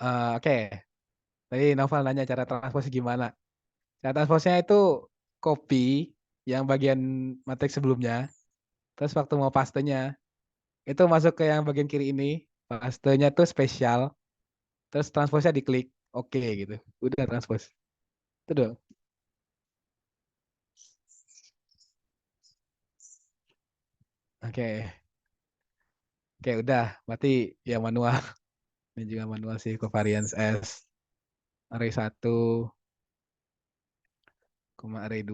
Oke. Tadi Novel nanya cara transposnya gimana. Cara transposnya itu copy yang bagian matriks sebelumnya. Terus waktu mau pastenya, itu masuk ke yang bagian kiri ini. Pastenya tuh spesial. Terus transposnya diklik. Oke gitu. Udah transpos. Itu dong. Oke. Oke udah. Berarti ya manual. Ini juga manual sih. Covariance S. Array 1, array 2.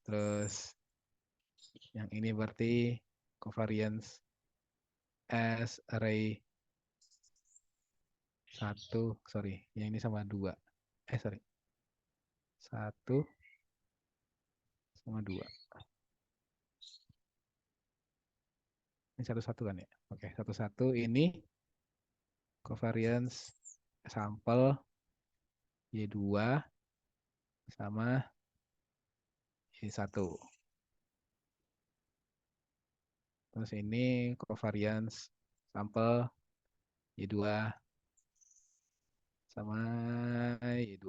Terus yang ini berarti covariance S array 1. Sorry. Yang ini sama 2. Sorry. 1 sama 2. Ini satu-satu kan ya? Oke, satu-satu ini covariance sampel Y2 sama Y1. Terus ini covariance sampel Y2 sama Y2.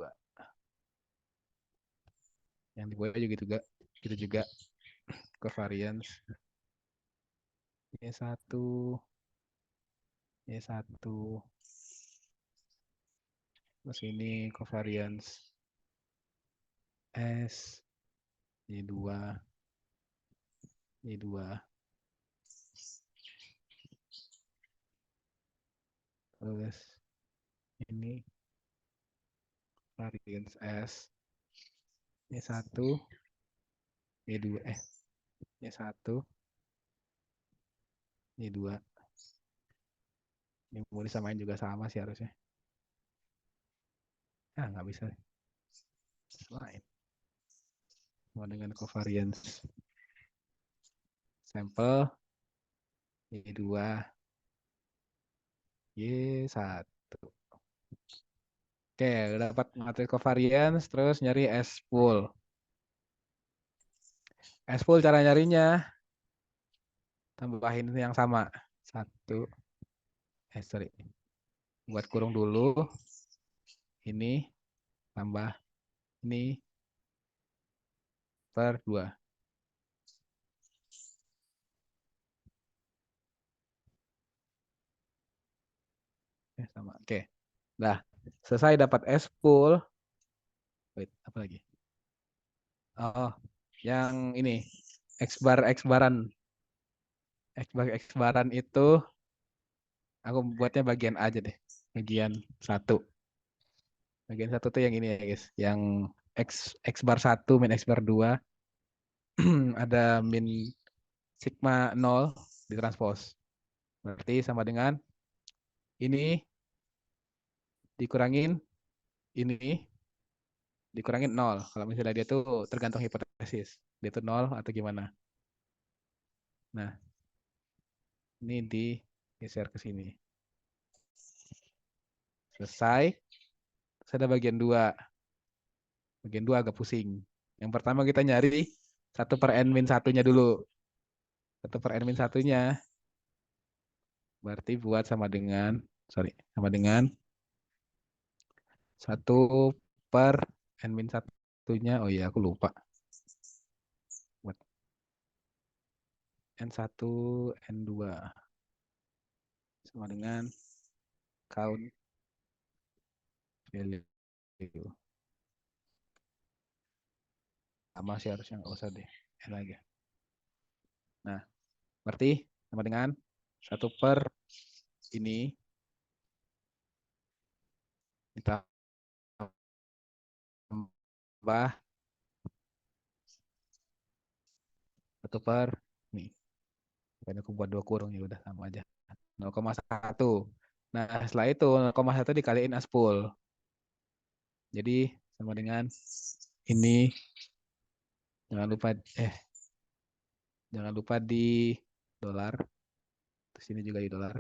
Yang di bawah juga gitu juga covariance Y1 Y1. Terus ini covariance S Y2 Y2. Terus ini covariance S Y1 Y2 Y1 Y2. Ini mau disamain juga sama sih harusnya. Nggak bisa. Lain. Mau dengan covariance sampel Y2 Y1. Oke, udah dapat materi covariance, terus nyari S pool. S pool cara nyarinya tambahin yang sama. Satu, sorry. Buat kurung dulu. Ini tambah ini per 2. Sama. Oke. Nah, selesai dapat S pool. Wait, apa lagi? Oh, yang ini X baran. X baran itu aku buatnya bagian A aja deh. Bagian 1. Bagian 1 tuh yang ini ya, guys. Yang X bar 1 min X bar 2 ada min sigma 0 ditranspos. Berarti sama dengan ini dikurangin ini dikurangin 0. Kalau misalnya dia tuh tergantung hipotesis. Dia tuh 0 atau gimana. Nah, ini digeser ke sini. Selesai. Terus ada bagian 2. Bagian 2 agak pusing. Yang pertama kita nyari 1 per n min 1-nya dulu. 1 per n min 1-nya. Berarti buat sama dengan 1 per n min 1-nya. Oh iya, aku lupa. Buat n1, n2 sama dengan count value. Sama sih harusnya, nggak usah deh. N aja. Nah, berarti sama dengan 1 per ini ditambah 1 per nih. Pokoknya aku buat 2 kurung ya udah sama aja. 0,1. Nah, setelah itu 0,1 dikaliin aspul. Jadi sama dengan ini jangan lupa jangan lupa di dolar. Terus ini juga di dolar.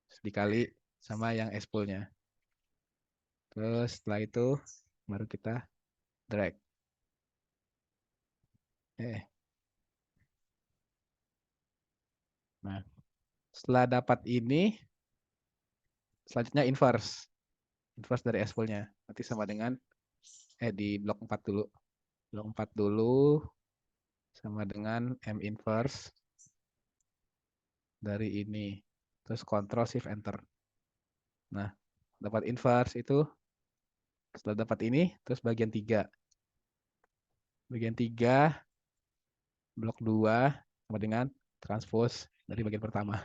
Terus dikali sama yang aspulnya. Terus setelah itu baru kita drag. Nah, Setelah dapat ini, selanjutnya inverse. Inverse dari S-poolnya. Nanti sama dengan, di blok 4 dulu. Blok 4 dulu, sama dengan M inverse dari ini. Terus Ctrl Shift Enter. Nah, dapat inverse itu, setelah dapat ini, terus bagian 3. Bagian 3, blok 2, sama dengan transpose dari bagian pertama.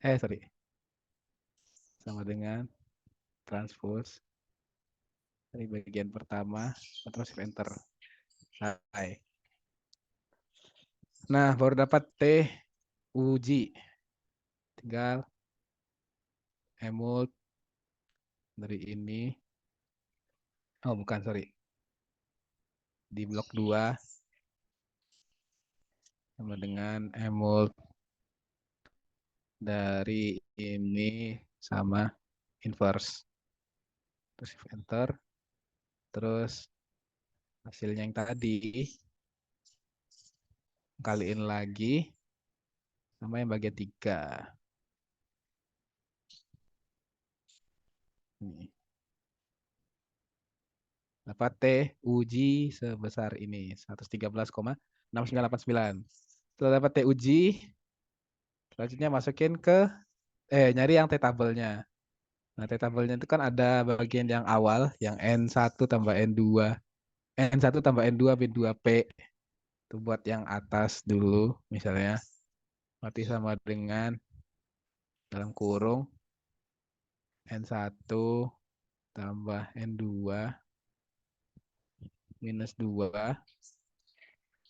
Sorry. Sama dengan transpose dari bagian pertama, Ctrl Shift Enter. Hai. Nah, baru dapat T uji. Tinggal emult dari ini. Oh, bukan, sorry. Di blok 2 sama dengan emult dari ini sama inverse. Terus shift enter. Terus hasilnya yang tadi kaliin lagi sama yang bagian 3. Ini. Dapat T uji sebesar ini 113,6989. Setelah dapat T uji, selanjutnya masukin ke nyari yang T tabelnya. Nah, T tabelnya itu kan ada bagian yang awal, yang N1 tambah N2. N1 tambah N2 B2P. Itu buat yang atas dulu, misalnya. Berarti sama dengan dalam kurung N1 tambah N2 minus 2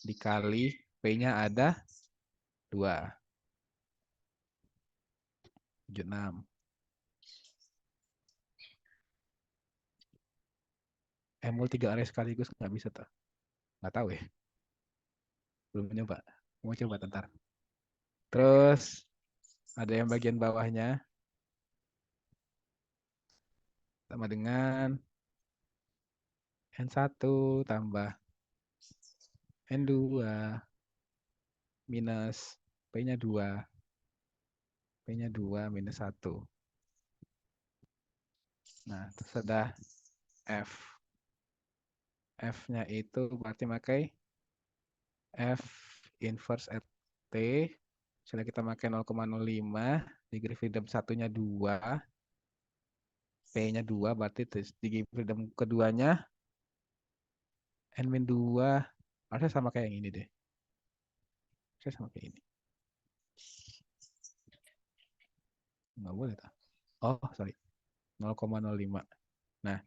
dikali P-nya ada 2. 76. Mul 3 area sekaligus nggak bisa tuh. Nggak tahu ya. Belum nyoba. Mau coba ntar. Terus ada yang bagian bawahnya sama dengan N1 tambah N2 minus P-nya 2. P-nya 2 minus 1. Nah, terus ada F. F-nya itu berarti pakai F inverse RT. Misalnya kita pakai 0,05, degree freedom satunya 2, P-nya 2, berarti degree freedom keduanya N-2, harusnya sama kayak yang ini deh. Harusnya sama kayak ini. Nggak boleh tuh. Oh, sorry. 0,05. Nah,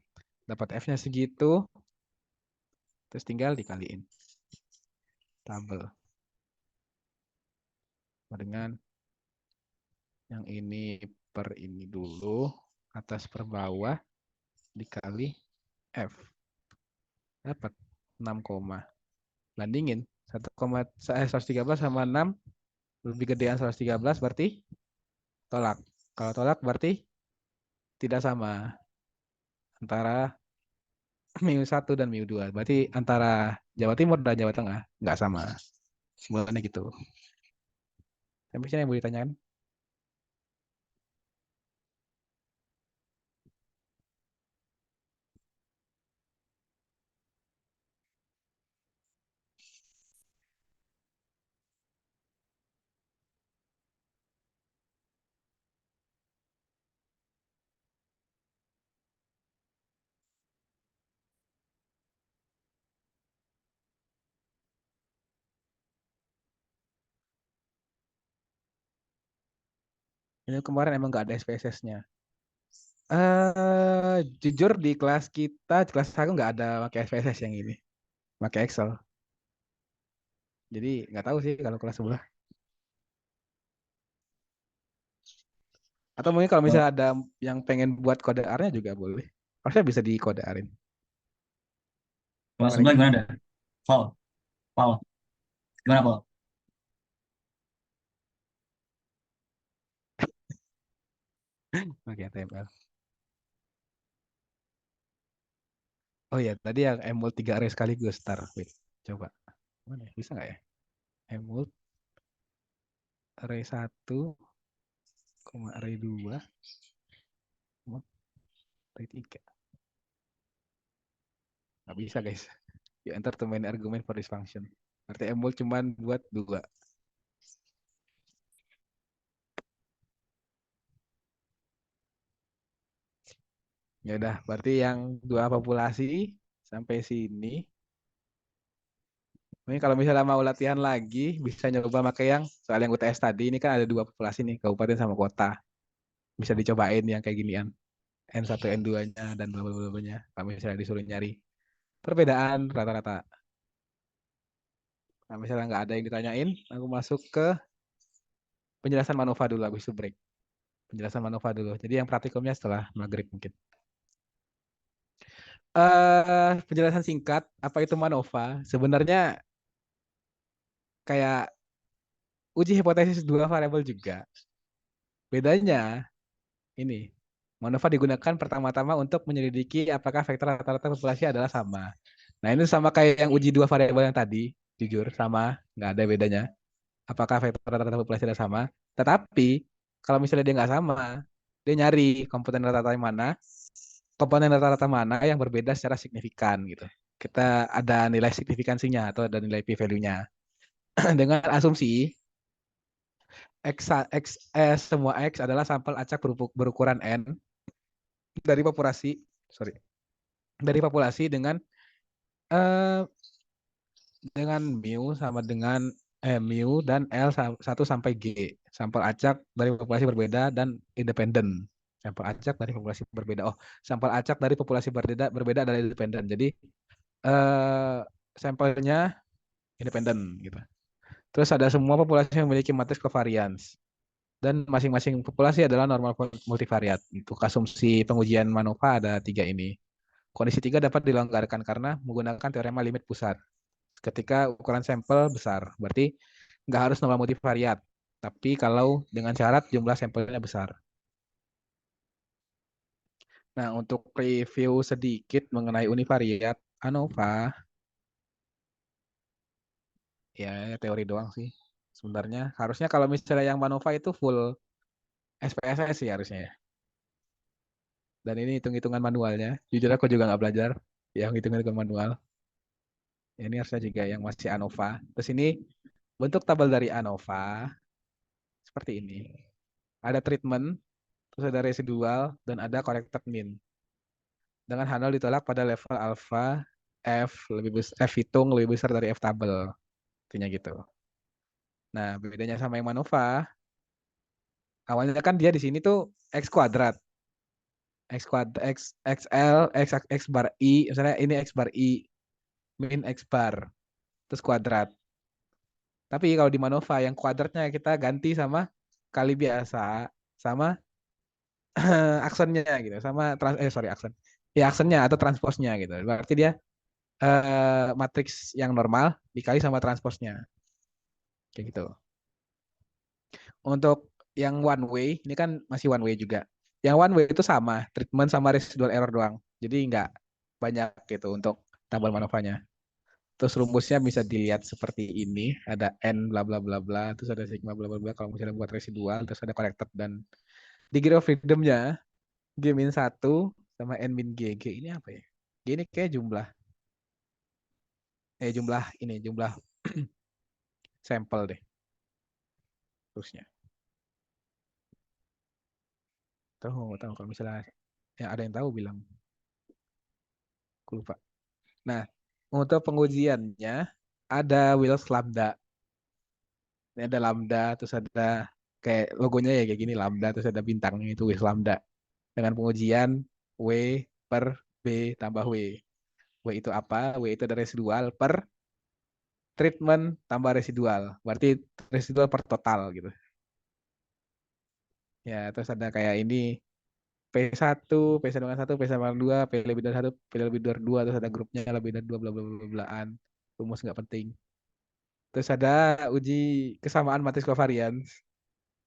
dapat F-nya segitu, terus tinggal dikaliin. Tabel. Dengan yang ini per ini dulu, atas per bawah, dikali F. Dapat 6, bandingin 113 sama 6 lebih gedean 113 berarti tolak. Kalau tolak berarti tidak sama antara mu 1 dan mu 2. Berarti antara Jawa Timur dan Jawa Tengah nggak sama. Semuanya gitu. Tapi sini yang mau ditanyakan? Ini kemarin emang nggak ada SPSS-nya. Jujur di kelas kita, di kelas aku nggak ada pakai SPSS yang ini, pakai Excel. Jadi nggak tahu sih kalau kelas sebelah. Atau mungkin kalau Oh, misalnya ada yang pengen buat kode R-nya juga boleh. Harusnya bisa di kode R-in. kelas Apa sebelah lagi? gimana dah? Paul, Paul, gimana Paul? Pakai HTML. Oh ya, tadi yang emul 3 array sekaligus. Ntar, wait. Coba. Mana ya? Bisa nggak ya? Emul array 1 koma array 2, array 3. Nggak bisa guys. You enter the main argument for this function. Berarti mul cuman buat 2. Ya udah, berarti yang 2 populasi sampai sini. Ini kalau misalnya mau latihan lagi, bisa nyoba pakai yang soal yang UTS tadi. Ini kan ada 2 populasi nih, kabupaten sama kota. Bisa dicobain yang kayak ginian. N1, N2-nya, dan bla bla bla bla-nya. Kalau misalnya disuruh nyari perbedaan rata-rata. Nah, misalnya nggak ada yang ditanyain, aku masuk ke penjelasan MANOVA dulu, habis itu break. Penjelasan MANOVA dulu. Jadi yang praktikumnya setelah maghrib mungkin. Penjelasan singkat, apa itu MANOVA? Sebenarnya kayak uji hipotesis 2 variabel juga. Bedanya ini, MANOVA digunakan pertama-tama untuk menyelidiki apakah vektor rata-rata populasi adalah sama. Nah ini sama kayak yang uji 2 variabel yang tadi, jujur sama, nggak ada bedanya. Apakah vektor rata-rata populasi adalah sama? Tetapi kalau misalnya dia nggak sama, dia nyari komponen rata-rata mana yang berbeda secara signifikan gitu. Kita ada nilai signifikansinya atau ada nilai p-value-nya. Dengan asumsi semua X adalah sampel acak berukuran N dari populasi, sorry, dari populasi eh, dengan mu sama dengan mu dan L 1 sampai G. Sampel acak dari populasi berbeda dan independen. Sampel acak dari populasi berbeda. Oh, sampel acak dari populasi berbeda berbeda dan independen. Jadi sampelnya independen gitu. Terus ada semua populasi yang memiliki matriks covariance dan masing-masing populasi adalah normal multivariat. Untuk asumsi pengujian MANOVA ada 3 ini. Kondisi 3 dapat dilonggarkan karena menggunakan teorema limit pusat. Ketika ukuran sampel besar, berarti nggak harus normal multivariat. Tapi kalau dengan syarat jumlah sampelnya besar. Nah, untuk review sedikit mengenai univariat ANOVA, ya teori doang sih. Sebenarnya harusnya kalau misalnya yang MANOVA itu full SPSS sih harusnya ya. Dan ini hitung-hitungan manualnya. Jujur aku juga nggak belajar yang hitung-hitungan manual. Ya, ini harusnya juga yang masih ANOVA. Terus ini bentuk tabel dari ANOVA seperti ini. Ada treatment, terus ada residual, dan ada corrected mean. Dengan handle ditolak pada level alpha F hitung lebih besar dari F tabel. Intinya gitu. Nah, bedanya sama yang MANOVA, awalnya kan dia di sini tuh X kuadrat. X kuadrat, XL, X bar I, misalnya ini X bar I, min X bar, terus kuadrat. Tapi kalau di MANOVA yang kuadratnya kita ganti sama kali biasa, sama aksennya gitu, sama aksen. Ya aksennya atau transposnya gitu. Berarti dia matriks yang normal dikali sama transposnya. Kayak gitu. Untuk yang one way, ini kan masih one way juga. Yang one way itu sama, treatment sama residual error doang. Jadi nggak banyak gitu untuk tabel manovanya. Terus rumusnya bisa dilihat seperti ini, ada n bla bla bla bla, terus ada sigma bla bla bla kalau misalnya buat residual, terus ada corrected dan degree of freedom-nya G min 1 sama n min G. G ini apa ya? G ini kayak jumlah sampel deh terusnya. Tahu kalau misalnya ya ada yang tahu bilang, aku lupa. Nah, untuk pengujiannya ada Wills Lambda. Ini ada Lambda, terus ada kayak logonya ya kayak gini Lambda, terus ada bintangnya itu Wills Lambda. Dengan pengujian W per B tambah W. W itu apa? W itu ada residual per treatment tambah residual. Berarti residual per total gitu. Ya, terus ada kayak ini P1, P1 dengan 1, P1 dengan 2, P lebih dari 1, P lebih dari 2, terus ada grupnya lebih dari 2, bla bla bla blaan. Rumus nggak penting. Terus ada uji kesamaan matriks covariance.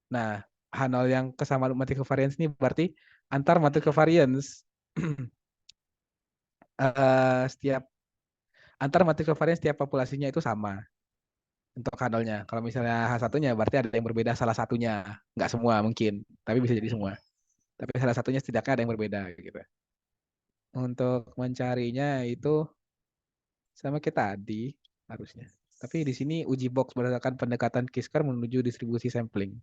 Nah, Hanol yang kesamaan matriks covariance ini berarti antar matriks covariance setiap antar matriks covariance setiap populasinya itu sama. untuk handle-nya. Kalau misalnya H1-nya berarti ada yang berbeda salah satunya. Nggak semua mungkin, tapi bisa jadi semua. Tapi salah satunya setidaknya ada yang berbeda gitu. Untuk mencarinya itu sama kayak tadi harusnya. Tapi di sini uji box berdasarkan pendekatan Kiskar menuju distribusi sampling.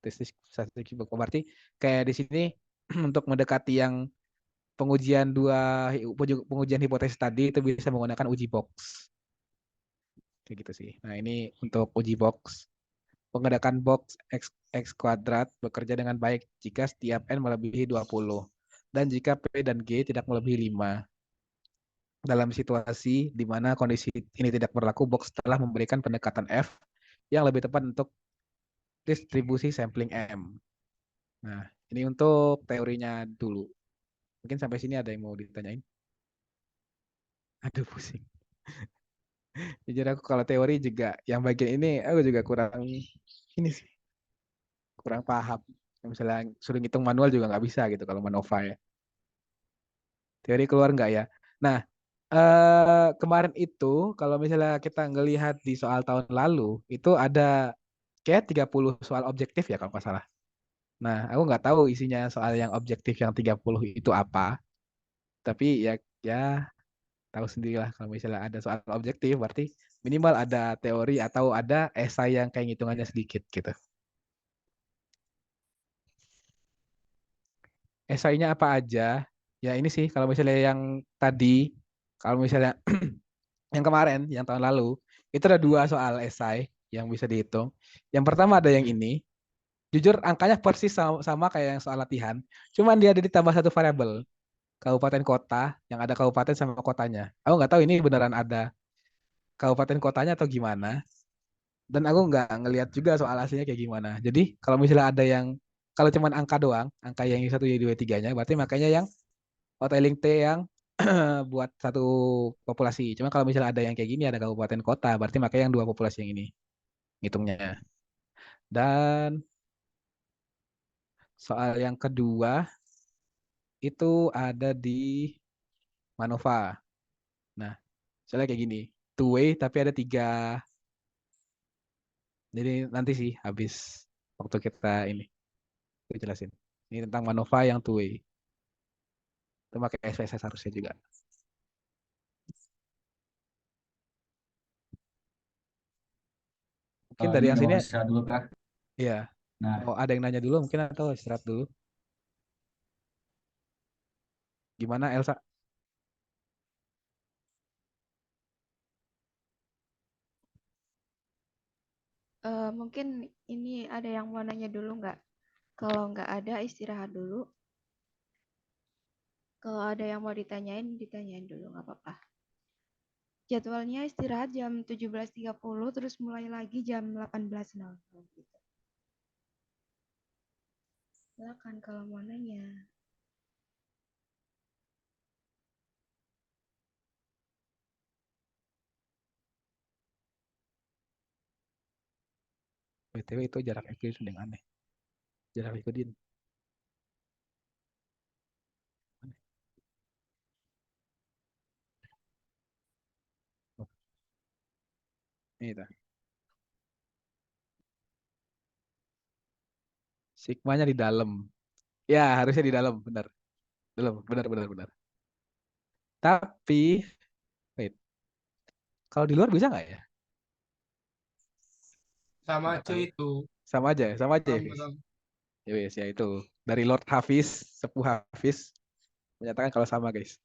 Statistik box. Berarti kayak di sini untuk mendekati yang pengujian hipotesis tadi itu bisa menggunakan uji box. Kayak gitu sih. Nah, ini untuk uji box. Pengedakan box X kuadrat bekerja dengan baik jika setiap N melebihi 20 dan jika P dan G tidak melebihi 5. Dalam situasi di mana kondisi ini tidak berlaku, box telah memberikan pendekatan F yang lebih tepat untuk distribusi sampling M. Nah, ini untuk teorinya dulu. Mungkin sampai sini ada yang mau ditanyain? Aduh, pusing. Jujur aku kalau teori juga, yang bagian ini aku juga kurang ini sih, kurang paham. Misalnya suruh ngitung manual juga nggak bisa gitu kalau Manova ya. Teori keluar nggak ya? Nah, kemarin itu kalau misalnya kita ngelihat di soal tahun lalu, itu ada kayak 30 soal objektif ya kalau nggak salah. Nah, aku nggak tahu isinya soal yang objektif yang 30 itu apa. Tapi ya tahu sendirilah kalau misalnya ada soal objektif berarti minimal ada teori atau ada esai yang kayak hitungannya sedikit gitu. Esainya apa aja? Ya ini sih kalau misalnya yang tadi, kalau misalnya yang kemarin, yang tahun lalu, itu ada dua soal esai yang bisa dihitung. Yang pertama ada yang ini, jujur angkanya persis sama kayak yang soal latihan, cuman dia ada ditambah satu variabel, kabupaten kota, yang ada kabupaten sama kotanya. Aku nggak tahu ini beneran ada kabupaten kotanya atau gimana, dan aku nggak ngelihat juga soal aslinya kayak gimana. Jadi kalau misalnya ada yang, kalau cuman angka doang, angka yang satu, yang dua, tiganya, berarti makanya yang Hoteling T yang buat satu populasi. Cuma kalau misalnya ada yang kayak gini, ada kabupaten kota, berarti makanya yang dua populasi yang ini hitungnya. Dan soal yang kedua itu ada di Manova. Nah, soalnya kayak gini, two way tapi ada tiga. Jadi nanti sih habis waktu kita ini, aku jelasin. Ini tentang Manova yang two way. Itu pakai SPSS harusnya juga. Mungkin dari Ini yang mau sini, istirahat dulu Kak. ya. Nah, Oh, ada yang nanya dulu mungkin atau istirahat dulu. Gimana Elsa? Mungkin ini ada yang mau nanya dulu nggak? Kalau nggak ada, istirahat dulu. Kalau ada yang mau ditanyain, ditanyain dulu, nggak apa-apa. Jadwalnya istirahat jam 17.30, terus mulai lagi jam 18.00 gitu. Silakan kalau mau nanya. BTW itu jarak Euclid yang aneh. Jarak Euclid. Oh, ini dah. Sigmanya di dalam. Ya, harusnya di dalam, benar. Dalam, benar, benar, benar. Tapi, wait, kalau di luar bisa nggak ya? Sama Nggak aja tahu. itu. Sama aja ya, Sama, Fis. sama. Ya, wis, ya itu. Dari Lord Hafiz, Sepuh Hafiz, menyatakan kalau sama, guys.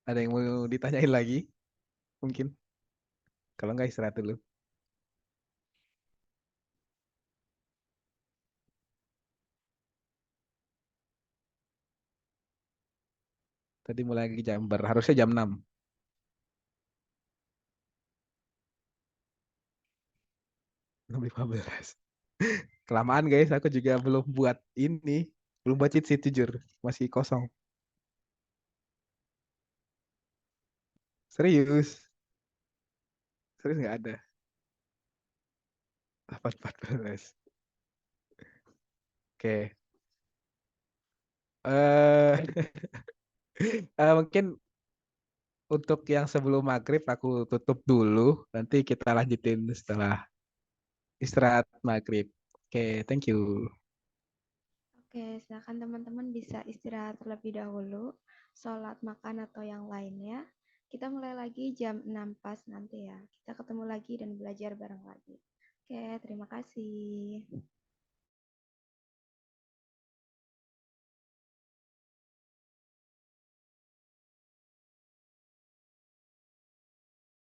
Ada yang mau ditanyain lagi? Mungkin. Kalau nggak istirahat dulu. Tadi mulai lagi jam harusnya jam 6. 6.15. Kelamaan, guys. Aku juga belum buat ini. Belum buat cheat sheet, jujur. Masih kosong. Serius. Serius nggak ada. 8.14. Oke. Eh mungkin untuk yang sebelum maghrib aku tutup dulu. Nanti kita lanjutin setelah istirahat maghrib. Oke, thank you. Oke, silakan teman-teman bisa istirahat terlebih dahulu, sholat, makan, atau yang lainnya. Kita mulai lagi jam 6 pas nanti ya. Kita ketemu lagi dan belajar bareng lagi. Oke, terima kasih.